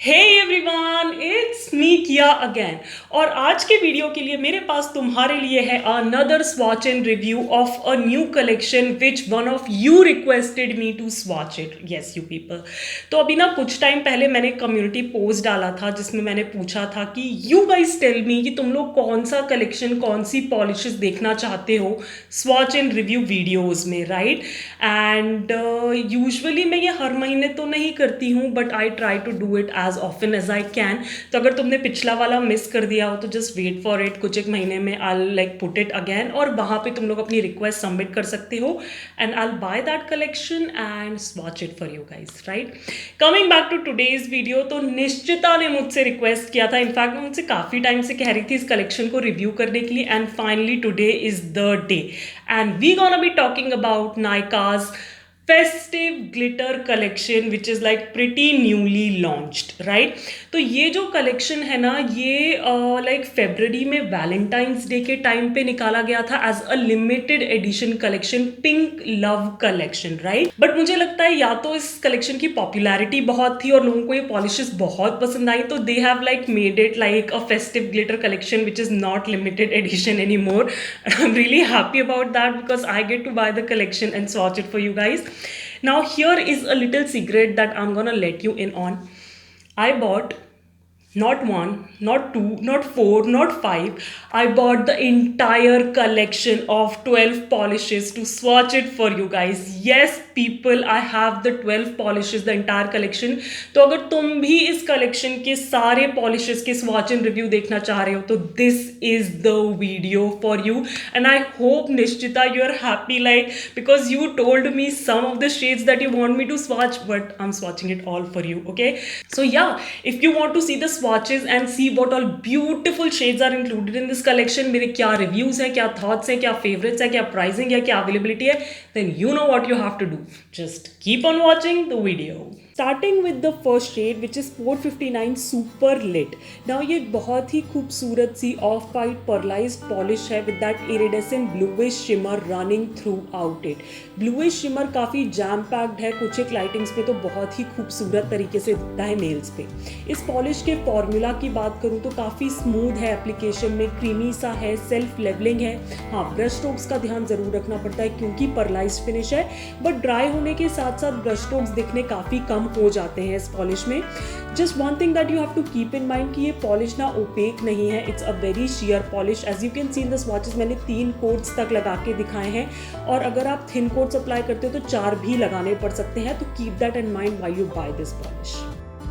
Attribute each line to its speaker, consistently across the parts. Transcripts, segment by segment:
Speaker 1: Hey everyone, it's me किया again. और आज के वीडियो के लिए मेरे पास तुम्हारे लिए है another swatch and review of a new collection which one of you requested me to swatch it. Yes you people. तो अभी ना कुछ टाइम पहले मैंने कम्युनिटी पोस्ट डाला था जिसमें मैंने पूछा था कि यू गाइस टेल मी कि तुम लोग कौन सा कलेक्शन, कौन सी पॉलिशेस देखना चाहते हो स्वॉच एंड रिव्यू वीडियोस में, राइट। एंड यूजुअली मैं ये हर महीने तो नहीं करती हूँ, but I try to do it as often as I can. तो अगर तुमने पिछला वाला मिस कर दिया हो तो जस्ट वेट फॉर इट, कुछ एक महीने में I like put it again, और वहाँ पे तुम लोग अपनी रिक्वेस्ट सबमिट कर सकते हो and I buy that collection and swatch it for you guys, right. Coming back to today's video, तो निश्चिता ने मुझसे रिक्वेस्ट किया था, इनफैक्ट वो मुझसे काफ़ी टाइम से कह रही थी इस कलेक्शन को रिव्यू करने के लिए, and finally today is the day and we gonna be talking about Nykaa's festive glitter collection which is like pretty newly launched, right। तो ये जो कलेक्शन है ना, ये लाइक फेब्रवरी में वैलेंटाइंस डे के टाइम पे निकाला गया था as a limited edition collection, pink love collection, right. But मुझे लगता है या तो इस कलेक्शन की पॉपुलैरिटी बहुत थी और लोगों को ये पॉलिशेस बहुत पसंद आई, तो they have like made it like a festive glitter collection which is not limited edition any more. I am really happy about that because I get to buy the collection and swatch it for you guys. Now here is a little secret that I'm gonna let you in on. I bought not one, not two, not four, not five. I bought the entire collection of 12 polishes to swatch it for you guys. Yes people, I have the 12 polishes, the entire collection. तो अगर तुम भी इस collection के सारे polishes के swatch and review देखना चाह रहे हो तो this is the video for you. And I hope Nishchita you are happy, like because you told me some of the shades that you want me to swatch, but I'm swatching it all for you, okay? So yeah, if you want to see the swatches and see what all beautiful shades are included in this collection, मेरे क्या reviews हैं, क्या thoughts हैं, क्या favorites हैं, क्या pricing है, क्या availability है, then you know what you have to do. Just keep on watching the video. Starting with the first shade which is 459 Super Lit. Now ये बहुत ही खूबसूरत सी ऑफ वाइट पर्लाइज्ड पॉलिश है with that iridescent bluish shimmer running throughout it. Bluish shimmer काफ़ी jam packed है, कुछ एक lightings पे तो बहुत ही खूबसूरत तरीके से दिखता है नेल्स पे। इस पॉलिश के फॉर्मूला की बात करूँ तो काफ़ी स्मूथ है, एप्लीकेशन में क्रीमी सा है, सेल्फ लेवलिंग है। हाँ, ब्रश स्ट्रोक्स का ध्यान ज़रूर रखना पड़ता है क्योंकि पर्लाइज्ड फिनिश है, बट ड्राई होने के साथ साथ ब्रश स्ट्रोक्स दिखने काफ़ी कम हो जाते हैं इस पॉलिश में। Just one thing that you have to keep in mind कि ये पॉलिश ना ओपेक नहीं है, it's a very sheer polish. As you can see in the swatches मैंने 3 कोट्स तक लगा के दिखाए हैं, और अगर आप थिन कोट्स अप्लाई करते हो तो 4 भी लगाने पड़ सकते हैं, तो keep that in mind while you buy this polish.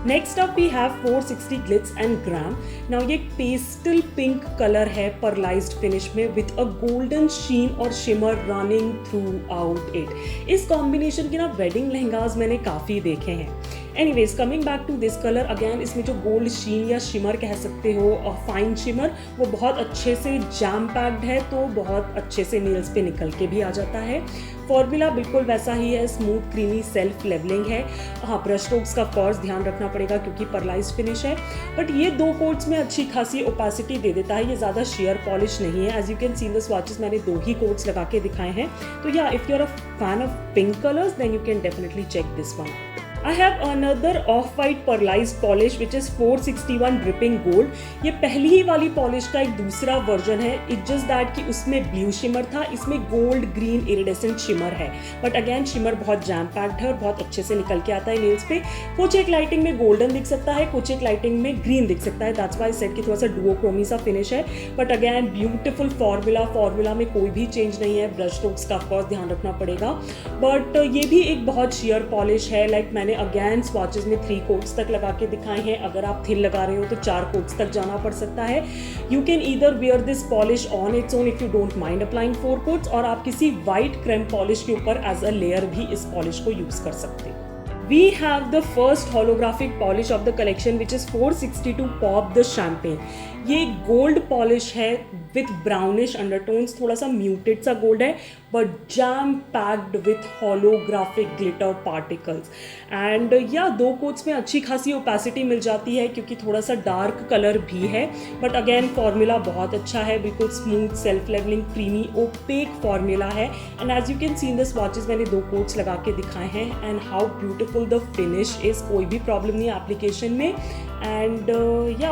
Speaker 1: Next up we have 460 glitz and glam. Now ये पेस्टल पिंक कलर है पर्लाइज्ड फिनिश में विद अ गोल्डन शीन और shimmer running throughout it. इस combination के ना wedding lehengas मैंने काफ़ी देखे हैं। Anyways coming back to this colour again, इसमें जो गोल्ड शीन या शिमर कह सकते हो और फाइन शिमर, वो बहुत अच्छे से जैम पैक्ड है, तो बहुत अच्छे से नेल्स पे निकल के भी आ जाता है। फॉर्मूला बिल्कुल वैसा ही है, स्मूथ क्रीमी सेल्फ लेवलिंग है। हाँ, ब्रश स्ट्रोक्स का कोर्स ध्यान रखना पड़ेगा क्योंकि पर्लाइज्ड फिनिश है, बट ये 2 कोट्स में अच्छी खासी ओपेसिटी दे देता है, ये ज़्यादा शेयर पॉलिश नहीं है। As you can see in the swatches मैंने 2 ही कोट्स लगा के दिखाए हैं। तो या if you are a fan of pink colours then you can definitely check this one. I have another off-white pearlized polish which is 461 dripping gold. ये पहली ही वाली पॉलिश का एक दूसरा वर्जन है। It's just that कि उसमें ब्लू शिमर था, इसमें गोल्ड ग्रीन इरिडेसेंट शिमर है, बट अगेन शिमर बहुत जैम पैक्ड है और बहुत अच्छे से निकल के आता है नेल्स पे। कुछ एक लाइटिंग में गोल्डन दिख सकता है, कुछ एक लाइटिंग में ग्रीन दिख सकता है, दैट्स व्हाई सेट की थोड़ा सा डुओक्रोमी सा फिनिश है, बट अगेन ब्यूटीफुल फॉर्मूला में कोई भी चेंज नहीं है। ब्रश स्ट्रोक्स का ऑफकोर्स ध्यान रखना पड़ेगा, बट ये भी एक बहुत शेयर पॉलिश है। लाइक मैंने अगेन स्वॉचेस में 3 कोट्स तक लगा के दिखाए हैं, अगर आप थिन लगा रहे हो तो 4 कोट्स तक जाना पड़ सकता है। You can either wear this polish on its own if you don't mind applying 4 coats, और आप किसी वाइट क्रेम पॉलिश के ऊपर एज अ लेयर भी इस पॉलिश को यूज कर सकते हैं। We have the first holographic polish of the collection which is 462 Pop the Champagne. ये गोल्ड पॉलिश है विथ ब्राउनिश अंडरटोन्स, थोड़ा सा म्यूटेड सा गोल्ड है, but jam packed with holographic glitter particles. And दो कोट्स में अच्छी खासी ओपेसिटी मिल जाती है क्योंकि थोड़ा सा डार्क कलर भी है, बट अगेन फॉर्मूला बहुत अच्छा है, बिल्कुल smooth self levelling creamy opaque formula है. And as you can see in the swatches मैंने दो कोट्स लगा के दिखाए हैं, and how beautiful the finish is. कोई भी प्रॉब्लम नहीं है एप्लीकेशन में. And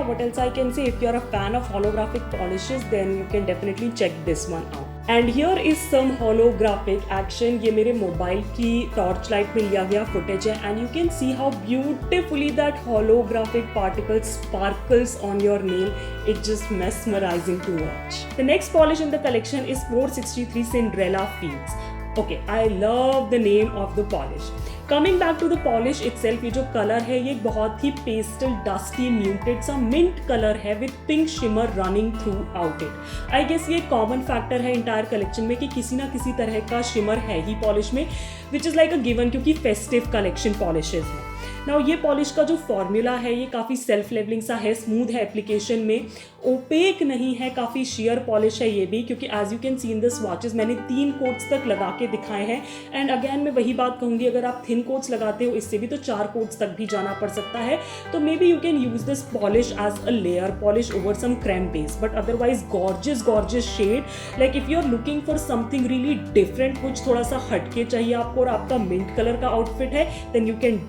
Speaker 1: what else I can say, if you're a fan of holographic polishes then you can definitely check this one out. And here is some holographic action. ये मेरे mobile की torch light में लिया गया footage है, and you can see how beautifully that holographic particle sparkles on your nail. It's just mesmerizing to watch. The next polish in the collection is 463 Cinderella Fields. Okay, I love the name of the polish. Coming back to the polish itself, ये जो colour है ये बहुत ही pastel dusty muted सा mint colour है with pink shimmer running throughout it. I guess ये common factor है इंटायर कलेक्शन में कि किसी ना किसी तरह का शिमर है ही पॉलिश में, विच इज़ लाइक अ गिवन क्योंकि फेस्टिव कलेक्शन पॉलिशेज हैं. नाउ ये पॉलिश का जो फॉर्मूला है ये काफ़ी सेल्फ लेवलिंग सा है, स्मूथ है एप्लीकेशन में, ओपेक नहीं है, काफ़ी शेयर पॉलिश है ये भी, क्योंकि as you can see in the swatches मैंने 3 कोट्स तक लगा के दिखाए हैं. एंड अगेन मैं वही बात कहूँगी, अगर आप थिन कोट्स लगाते हो इससे भी तो 4 कोट्स तक भी जाना पड़ सकता है. तो maybe you can use this polish as a layer polish over some creme base, but otherwise gorgeous shade. Like if you are looking for something really different, कुछ थोड़ा सा हटके चाहिए आपको और आपका मिंट कलर का आउटफिट है, then you can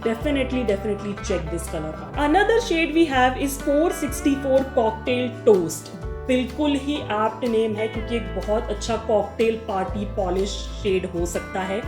Speaker 1: definitely check this color out. Another shade we have is 464 Cocktail Toast. बिल्कुल ही एप्ट नेम है क्योंकि एक बहुत अच्छा कॉकटेल पार्टी पॉलिश शेड हो सकता है.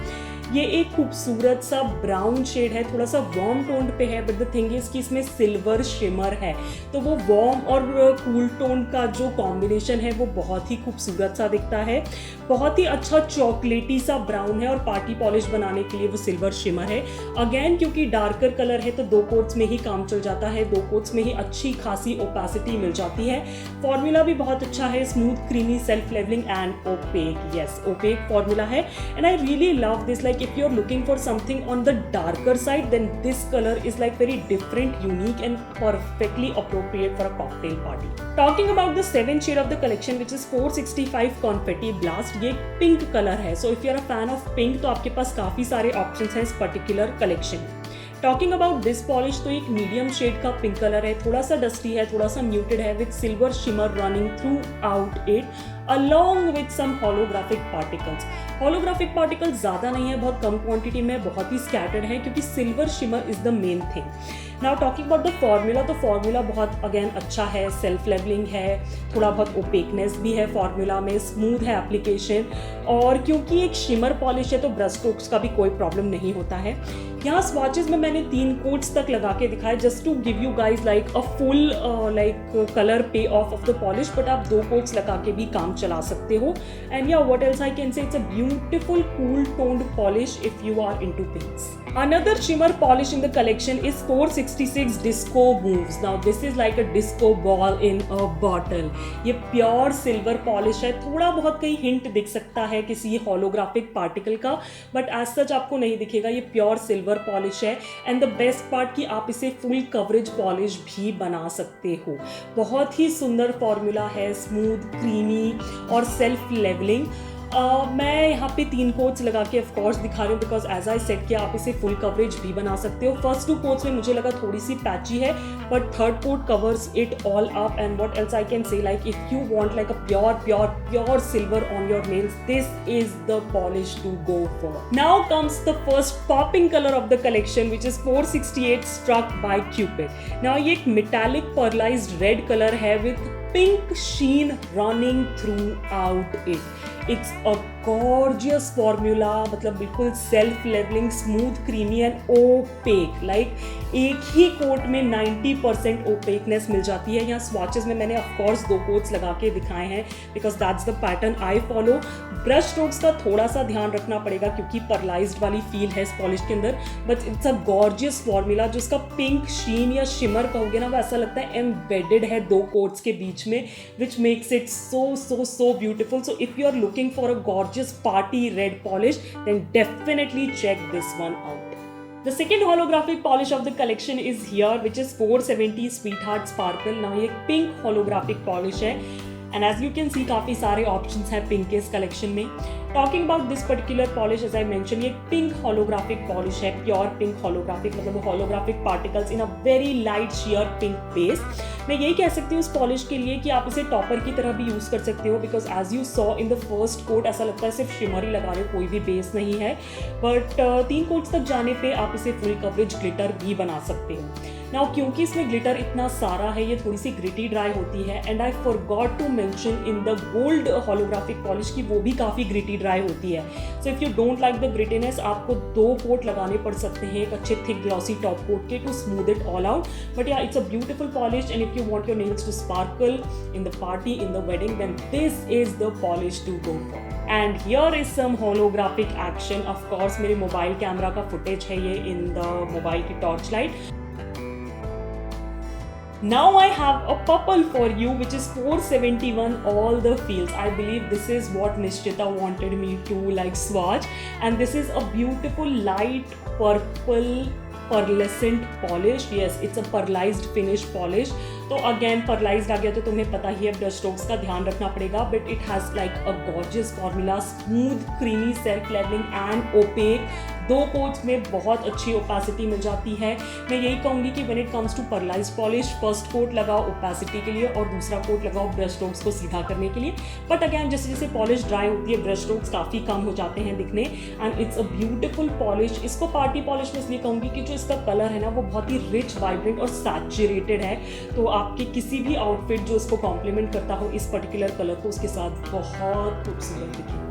Speaker 1: ये एक खूबसूरत सा ब्राउन शेड है, थोड़ा सा वार्म टोन पे है, बट द थिंग इज कि इसमें सिल्वर शिमर है, तो वो वार्म और कूल टोन का जो कॉम्बिनेशन है वो बहुत ही खूबसूरत सा दिखता है. बहुत ही अच्छा चॉकलेटी सा ब्राउन है और पार्टी पॉलिश बनाने के लिए वो सिल्वर शिमर है. अगेन क्योंकि डार्कर कलर है तो 2 कोट्स में ही काम चल जाता है, 2 कोट्स में ही अच्छी खासी ओपेसिटी मिल जाती है. फॉर्मूला भी बहुत अच्छा है, smooth creamy self levelling and opaque. Yes, opaque formula है. And I really love this. Like if you're looking for something on the darker side, then this color is like very different, unique and perfectly appropriate for a cocktail party. Talking about the 7th shade of the collection, which is 465 Confetti Blast. ये pink color है, so if you're a fan of pink तो आपके पास काफी सारे options हैं इस particular collection में. Talking about this polish तो एक मीडियम शेड का पिंक कलर है, थोड़ा सा डस्टी है, थोड़ा सा म्यूटेड है, with silver shimmer running throughout it along with some holographic particles. Holographic particles ज़्यादा नहीं है, बहुत कम क्वांटिटी में, बहुत ही स्कैटर्ड है क्योंकि silver shimmer is the main thing. Now talking about the formula, तो फॉर्मूला बहुत अगेन अच्छा है, सेल्फ लेवलिंग है, थोड़ा बहुत ओपेकनेस भी है फॉर्मूला में, स्मूथ है एप्लीकेशन, और क्योंकि एक शिमर पॉलिश है तो ब्रश स्ट्रोक्स का भी कोई प्रॉब्लम नहीं होता है. यहाँ स्वॉचेस में मैंने 3 कोट्स तक लगा के दिखाए just to give you guys like a full like colour पे ऑफ द पॉलिश, बट आप 2 कोट्स लगा के भी काम चला सकते हो. And yeah what else I can say, it's a beautiful cool toned polish if you are into pinks. Another shimmer polish in the collection is 466 Disco Moves. Now this is like a disco ball in a bottle. ये pure silver polish है, थोड़ा बहुत कहीं hint दिख सकता है किसी holographic particle का, बट एज सच आपको नहीं दिखेगा. ये प्योर सिल्वर पॉलिश है. एंड द बेस्ट पार्ट कि आप इसे फुल कवरेज पॉलिश भी बना सकते हो. बहुत ही सुंदर फॉर्मूला है, स्मूथ क्रीमी और सेल्फ लेवलिंग. मैं यहाँ पे 3 कोट्स लगा के ऑफकोर्स दिखा रही हूँ बिकॉज एज आई सेट कि आप इसे फुल कवरेज भी बना सकते हो. फर्स्ट 2 कोट्स में मुझे लगा थोड़ी सी पैची है, but 3rd coat covers it all up. And what else I can say, like if you want like a pure silver on your nails, this is the polish to go for. Now comes the first popping colour of the collection which is 468 struck by Cupid. Now ये एक metallic pearlized red colour है with pink sheen running throughout it. It's a gorgeous formula, मतलब बिल्कुल self levelling, smooth creamy and opaque. Like एक ही coat में 90% ओपेकनेस मिल जाती है. यहाँ स्वॉचेस में मैंने ऑफकोर्स 2 कोट्स लगा के दिखाए हैं because that's the pattern I follow. Brush strokes का थोड़ा सा ध्यान रखना पड़ेगा क्योंकि परलाइज्ड वाली फील है इस पॉलिश के अंदर, but it's a gorgeous formula. जो इसका पिंक शीन या शिमर कहोगे ना, वो ऐसा लगता है एम्बेडेड है 2 कोट्स के बीच में, which makes it so beautiful. So if you are looking for a gorgeous party red polish, then definitely check this one out. The second holographic polish of the collection is here, which is 470 Sweetheart Sparkle. Now ये pink holographic polish है and as you can see काफ़ी सारे options हैं pink के इस collection में. Talking about this particular polish, as I mention, ये pink holographic polish है, प्योर पिंक होलोग्राफिक, मतलब holographic particles in a very light sheer pink base. मैं यही कह सकती हूँ इस पॉलिश के लिए कि आप इसे टॉपर की तरह भी यूज़ कर सकते हो, because as you saw in the first coat ऐसा लगता है सिर्फ शिमर ही लगा रहे हो, कोई भी बेस नहीं है. बट 3 कोट्स तक जाने पे आप इसे फुल कवरेज ग्लिटर भी बना सकते हो. नाउ क्योंकि इसमें ग्लिटर इतना सारा है, ये थोड़ी सी ग्रिटी ड्राई होती है. And I forgot to mention in the gold holographic polish की वो भी काफ़ी ग्रिटी ड्राई होती है. So if you don't like the grittiness, आपको 2 कोट लगाने पड़ सकते हैं एक अच्छे थिक ग्लॉसी टॉप कोट के to smooth it all out. But yeah it's a beautiful polish, and if you want your nails to sparkle in the party, in the wedding, then this is the polish to go for. And here is some holographic action. Of course मेरे mobile camera का footage है ये in the mobile की torch light. Now I have a purple for you, which is 471 all the fields. I believe this is what Nishchita wanted me to like swatch, and this is a beautiful light purple pearlescent polish. Yes, it's a pearlized finish polish. तो again पर्लाइज्ड आ गया तो तुम्हें पता ही है brush strokes का ध्यान रखना पड़ेगा. But it has like a gorgeous formula, smooth creamy self levelling and opaque. 2 coats में बहुत अच्छी ओपेसिटी मिल जाती है. मैं यही कहूँगी कि when it comes to pearlized polish, first coat लगाओ ओपेसिटी के लिए और दूसरा कोट लगाओ ब्रश स्ट्रोक्स को सीधा करने के लिए. बट अगैन जैसे जैसे पॉलिश ड्राई होती है, ब्रश स्ट्रोक्स काफ़ी कम हो जाते हैं दिखने. And it's a beautiful polish. इसको पार्टी पॉलिश में इसलिए कहूँगी कि जो इसका कलर है ना वो बहुत ही रिच, वाइब्रेंट और सैचुरेटेड है. तो आपके किसी भी आउटफिट जो इसको कॉम्प्लीमेंट करता हो इस पर्टिकुलर कलर को, उसके साथ बहुत खूबसूरत दिखेगा.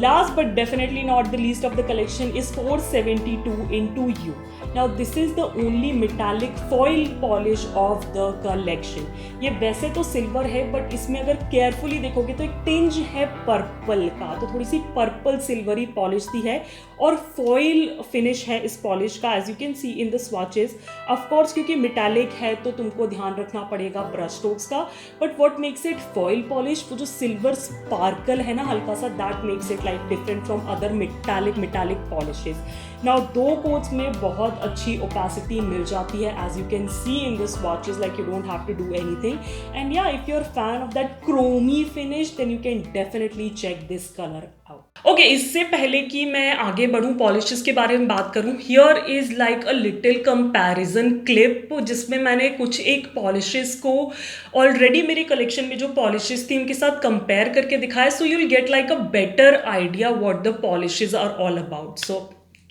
Speaker 1: Last but definitely not the least of the collection is 472 into U. Now this is the only metallic foil polish of the collection. ये वैसे तो सिल्वर है बट इसमें अगर केयरफुली देखोगे तो एक टिंज है पर्पल का, तो थोड़ी सी पर्पल सिल्वरी पॉलिश दी है और फॉइल फिनिश है इस पॉलिश का, as you can see in the swatches. Of course क्योंकि मेटालिक है तो तुमको ध्यान रखना पड़ेगा ब्रश स्ट्रोक्स का. But what makes it foil polish, वो जो सिल्वर स्पार्कल है ना हल्का सा, that makes it like different from other metallic polishes. Now 2 coats में बहुत अच्छी opacity मिल जाती है, as you can see in the swatches, like you don't have to do anything. And yeah, if you're a fan of that chromy finish, then you can definitely check this color out. Okay, इससे पहले कि मैं आगे बढ़ूँ polishes के बारे में बात करूँ, here is like a little comparison clip जिसमें मैंने कुछ एक पॉलिशेस को ऑलरेडी मेरे कलेक्शन में जो पॉलिशेस थी उनके साथ कंपेयर करके दिखाया. So you will get like a better idea what the polishes are all about. So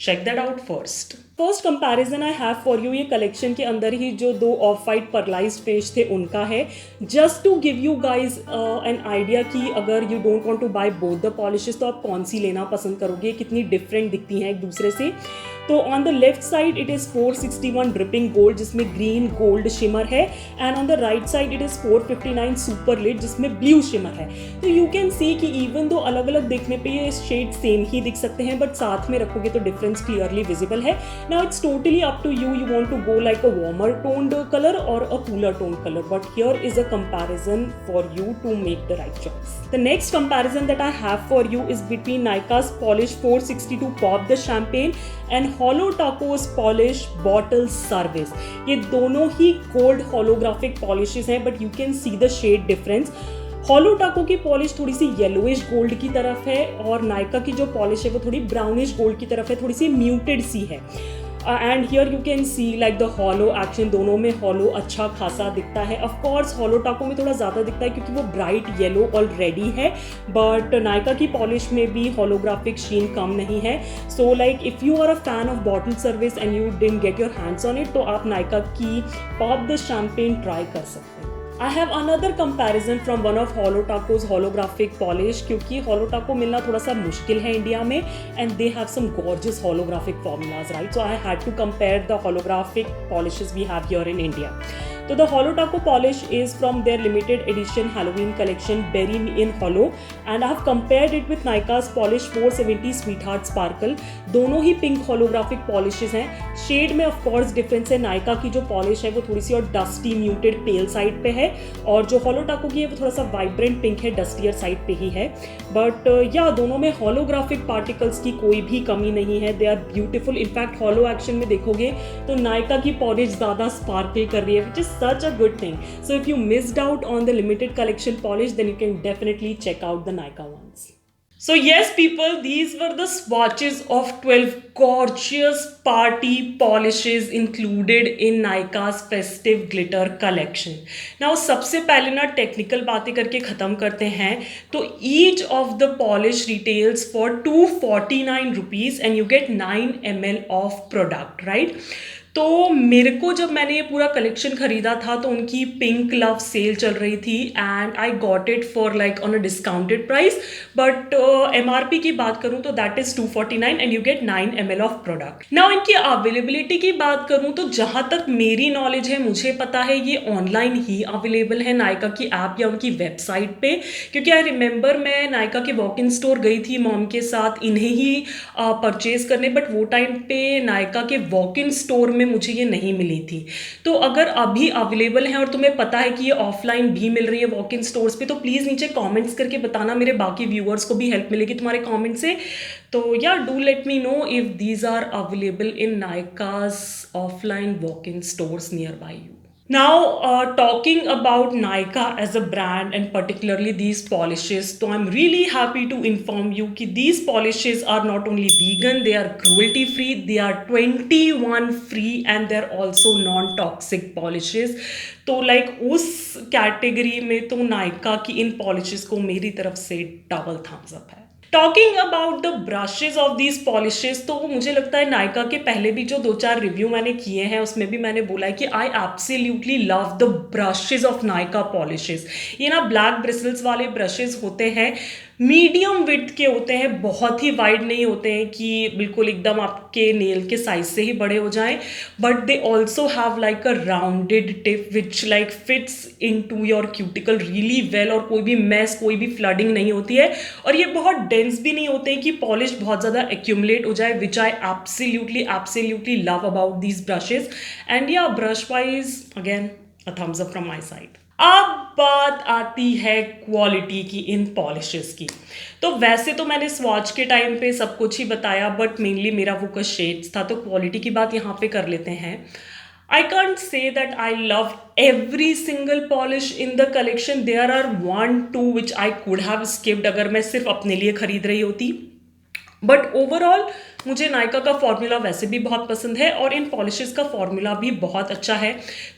Speaker 1: check that out first. First comparison I have for you, ये कलेक्शन के अंदर ही जो 2 ऑफ वाइट पर्लाइज्ड फिनिश थे उनका है. Just to give you guys an idea कि अगर you don't want to buy both the polishes तो आप कौन सी लेना पसंद करोगे, कितनी डिफरेंट दिखती हैं एक दूसरे से. तो on the left side it is 461 dripping gold जिसमें ग्रीन गोल्ड शिमर है, and on the right side it is 459 super lit जिसमें ब्लू शिमर है. तो यू कैन सी कि इवन दो अलग अलग देखने पे ये शेड सेम ही दिख सकते हैं, बट साथ में रखोगे तो डिफरेंस क्लियरली विजिबल है. Now it's totally up to you. You want to go like a warmer toned color or a cooler toned color. But here is a comparison for you to make the right choice. The next comparison that I have for you is between Nykaa's Polish 462 Pop the Champagne and Holo Taco's Polish Bottle Service. ये दोनों ही gold holographic polishes हैं, but you can see the shade difference. Hollow टाको की polish थोड़ी सी yellowish gold की तरफ है और नायका की जो पॉलिश है वो थोड़ी ब्राउनिश गोल्ड की तरफ है, थोड़ी सी म्यूटेड सी है. And here you can C like the hollow action, दोनों में हॉलो अच्छा खासा दिखता है. ऑफ कोर्स हॉलो टाको में थोड़ा ज़्यादा दिखता है क्योंकि वो ब्राइट येलो ऑलरेडी है, बट नायका की पॉलिश में भी हॉलोग्राफिक शीन कम नहीं है. So like if you are a fan of bottle service and you didn't get your hands on it तो आप नायका की पॉप द शैम्पेन ट्राई कर सकते हैं. I have another comparison from one of Holo Taco's holographic polish क्योंकि Holo Taco मिलना थोड़ा सा मुश्किल है इंडिया में and they have some gorgeous holographic formulas, right? So I had to compare the holographic polishes we have here in India. So the Holo Taco polish is from their limited edition Halloween collection Bury Me in Holo and I have compared it with Nykaa's Polish 470 Sweetheart Sparkle. दोनों ही pink holographic polishes हैं. Shade में of course difference है. नायका की जो polish है वो थोड़ी सी और डस्टी म्यूटेड पेल साइड पे है और जो Holo Taco की है वो थोड़ा सा वाइब्रेंट पिंक है, डस्टियर साइड पे ही है. बट या दोनों में holographic पार्टिकल्स की कोई भी कमी नहीं है. They are beautiful. In fact holo action में देखोगे तो नायका की पॉलिश ज़्यादा स्पार्कल कर रही है, which is such a good thing. So if you missed out on the limited collection polish, then you can definitely check out the Nykaa ones. So yes people, these were the swatches of 12 gorgeous party polishes included in Nykaa's festive glitter collection. Now सबसे पहले ना technical बातें करके ख़त्म करते हैं. तो each of the polish retails for 249 rupees and you get 9 ml of product, right? तो मेरे को जब मैंने ये पूरा कलेक्शन खरीदा था तो उनकी पिंक लव सेल चल रही थी and I got it for like on a discounted price. But MRP की बात करूँ तो that is 249 and you get 9 ml of product. Now इनकी अवेलेबिलिटी की बात करूँ तो जहाँ तक मेरी नॉलेज है, मुझे पता है ये ऑनलाइन ही अवेलेबल है नायका की ऐप या उनकी वेबसाइट पे. क्योंकि आई रिमेंबर मैं नायका के वॉक इन स्टोर गई थी मॉम के साथ इन्हें ही परचेज करने, बट वो टाइम पे नायका के वॉक इन स्टोर में मुझे ये नहीं मिली थी. तो अगर अभी अवेलेबल है और तुम्हें पता है कि ये ऑफलाइन भी मिल रही है वॉक इन स्टोर्स पे, तो प्लीज़ नीचे कमेंट्स करके बताना, मेरे बाकी व्यूअर्स को भी हेल्प मिलेगी तुम्हारे कमेंट से. तो yeah do let me know if these are available in Nykaa's offline walk in stores nearby you. Now, talking about Nykaa as a brand and particularly these polishes, so I'm really happy to inform you that these polishes are not only vegan, they are cruelty free, they are 21 free and they're also non-toxic polishes. तो like उस category में तो नायका की इन polishes को मेरी तरफ से double Thums up है. Talking about the brushes of these polishes, तो मुझे लगता है नायका के पहले भी जो 2-4 रिव्यू मैंने किए हैं उसमें भी मैंने बोला है कि आई absolutely love the brushes of Nykaa polishes. ये ना ब्लैक ब्रिसल्स वाले ब्रशेज होते हैं, मीडियम विड्थ के होते हैं, बहुत ही वाइड नहीं होते हैं कि बिल्कुल एकदम आपके नेल के साइज से ही बड़े हो जाएं, but they also have like a rounded tip which like fits into your cuticle really well, और कोई भी मैस, कोई भी फ्लडिंग नहीं होती है, और ये बहुत डेंस भी नहीं होते हैं कि पॉलिश बहुत ज़्यादा एक्यूमुलेट हो जाए, which I absolutely love about these brushes. And yeah brush wise again a thumbs up from my side. अब बात आती है क्वालिटी की इन पॉलिशेस की. तो वैसे तो मैंने स्वॉच के टाइम पे सब कुछ ही बताया, बट मेनली मेरा फोकस शेड्स था, तो क्वालिटी की बात यहाँ पे कर लेते हैं. I can't say that I love every single polish in the collection. There are 1-2 which I could have skipped अगर मैं सिर्फ अपने लिए खरीद रही होती. बट ओवरऑल मुझे नायका का फॉर्मूला वैसे भी बहुत पसंद है और इन पॉलिशेस का फॉर्मूला भी बहुत अच्छा है.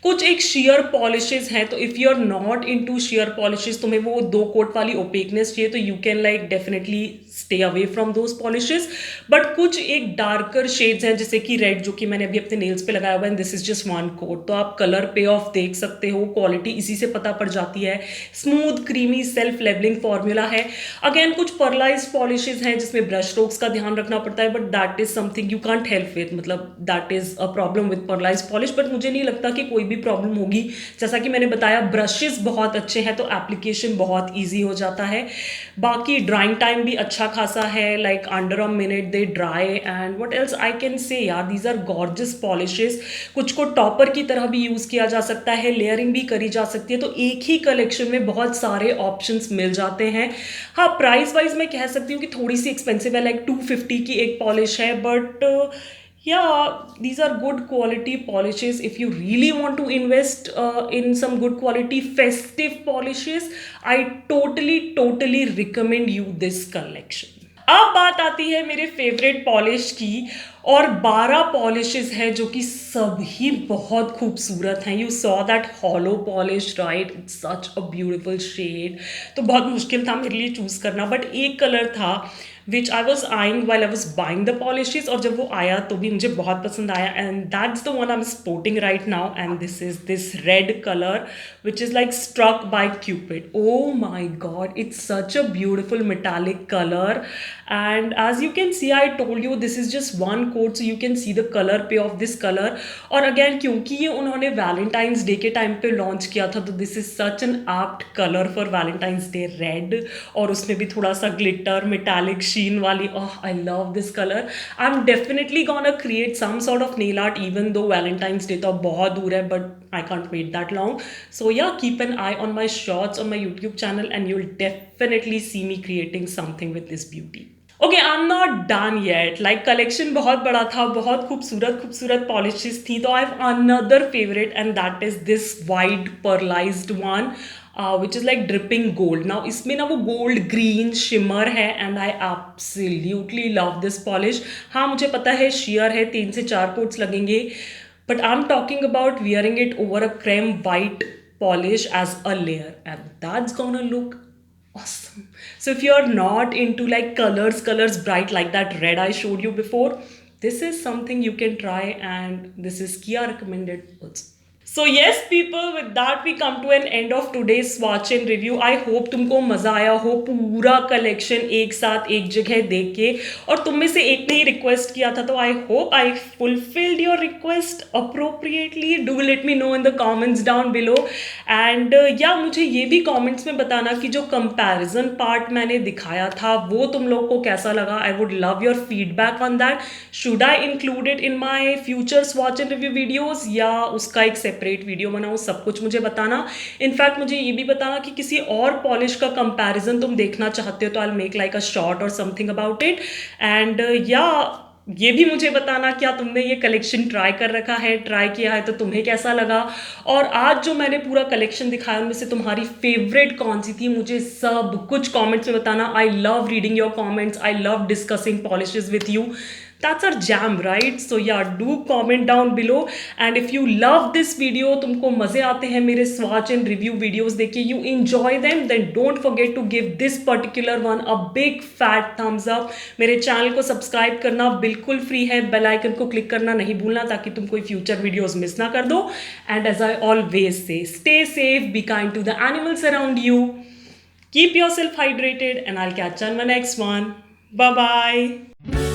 Speaker 1: कुछ एक शेयर पॉलिशेस हैं, तो if you are not into sheer polishes, तुम्हें वो 2 कोट वाली ओपेकनेस चाहिए, तो you can like definitely stay away from those polishes. But कुछ एक डार्कर शेड्स हैं जैसे कि रेड, जो कि मैंने अभी अपने नेल्स पे लगाया हुआ है, दिस इज जस्ट 1 कोट, तो आप कलर पे ऑफ देख सकते हो, क्वालिटी इसी से पता पड़ जाती है. Smooth creamy self levelling formula है. अगेन कुछ पर्लाइज पॉलिशेस हैं जिसमें ब्रश स्ट्रोक्स का ध्यान रखना पड़ता है, but that is something you can't help with, मतलब that is a problem with pearlize polish. But मुझे नहीं लगता कि कोई भी प्रॉब्लम होगी. जैसा कि मैंने बताया, ब्रशेस बहुत अच्छे हैं तो एप्लीकेशन बहुत ईजी हो जाता है. बाकी ड्राइंग टाइम भी अच्छा खासा है, like under a minute they dry. And what else I can से यार, दीज आर गॉर्जियस पॉलिशेस. कुछ को टॉपर की तरह भी यूज़ किया जा सकता है, लेयरिंग भी करी जा सकती है, तो एक ही कलेक्शन में बहुत सारे ऑप्शंस मिल जाते हैं. हाँ, प्राइस वाइज मैं कह सकती हूँ कि थोड़ी सी एक्सपेंसिव है, लाइक 250 की एक पॉलिश है, but yeah, these are good quality polishes. If you really want to invest in some good quality festive polishes, I totally recommend you this collection. अब बात आती है मेरे फेवरेट पॉलिश की, और 12 पॉलिशेस हैं जो कि सभी बहुत खूबसूरत हैं. You saw that holo polish right, it's such a beautiful shade. तो बहुत मुश्किल था मेरे लिए चूज़ करना, बट एक कलर था which I was eyeing while I was buying the polishes, और जब वो आया तो भी मुझे बहुत पसंद आया, and that's the one I am sporting right now. And this is this red colour which is like struck by Cupid. Oh my God, it's such a beautiful metallic colour. And as you can see, I told you this is just 1 coat, so you can see the colour पे off this colour. और again क्योंकि ये उन्होंने Valentine's Day के time पे launch किया था, तो this is such an apt colour for Valentine's Day, red, और उसमें भी थोड़ा सा ग्लिटर मेटालिक शीन वाली. Oh, I love this colour. I am definitely gonna create some sort of nail art, even though Valentine's Day तो बहुत दूर है, but I can't wait that long. So yeah, keep an eye on my shorts on my YouTube channel and you'll definitely see me creating something with this beauty. Okay, I am not done yet, like collection बहुत बड़ा था, बहुत खूबसूरत खूबसूरत polishes थी, तो I have another favourite and that is this white pearlized one which is like dripping gold. Now इसमें ना वो गोल्ड ग्रीन शिमर है and I absolutely love this polish. हाँ मुझे पता है शेयर है, 3 से 4 कोट्स लगेंगे, but I am talking about wearing it over a creme white polish as a layer and that's gonna look awesome. So if you're not into like colors bright like that red I showed you before, this is something you can try and this is Kia recommended also. So yes people, with that we come to an end of today's swatch and review. I hope तुमको मज़ा आया हो पूरा collection एक साथ एक जगह देख के, और तुम में से एक ने ही रिक्वेस्ट किया था, तो I hope I fulfilled your request appropriately. Do let me no in the comments down below. And या मुझे ये भी कमेंट्स में बताना कि जो कंपैरिजन पार्ट मैंने दिखाया था वो तुम लोग को कैसा लगा. I would love your feedback on that. Should I include it in my future swatch and review videos या उसका एक सेपरेट वीडियो बनाऊँ, सब कुछ मुझे बताना. इनफैक्ट मुझे ये भी बताना कि किसी और पॉलिश का कंपैरिजन तुम देखना चाहते हो तो I make like a short और समथिंग अबाउट इट. एंड या ये भी मुझे बताना क्या तुमने ये कलेक्शन ट्राई कर रखा है, ट्राई किया है तो तुम्हें कैसा लगा. और आज जो मैंने पूरा कलेक्शन दिखाया उनमें से तुम्हारी फेवरेट कौन सी थी, मुझे सब कुछ कमेंट्स में बताना. I love reading your comments, I love discussing polishes with you. That's our jam, right? So yeah, do comment down below. And if you love this video, तुमको मजे आते हैं मेरे swatch and review videos देख के, you enjoy them, then don't forget to give this particular one a big fat thumbs up. मेरे channel को subscribe करना बिल्कुल फ्री है, बेल आइकन को क्लिक करना नहीं भूलना ताकि तुम कोई फ्यूचर वीडियोस मिस ना कर दो. And as I always say, stay safe, be kind to the animals around you, keep yourself hydrated, and I'll catch you on my next one. Bye bye.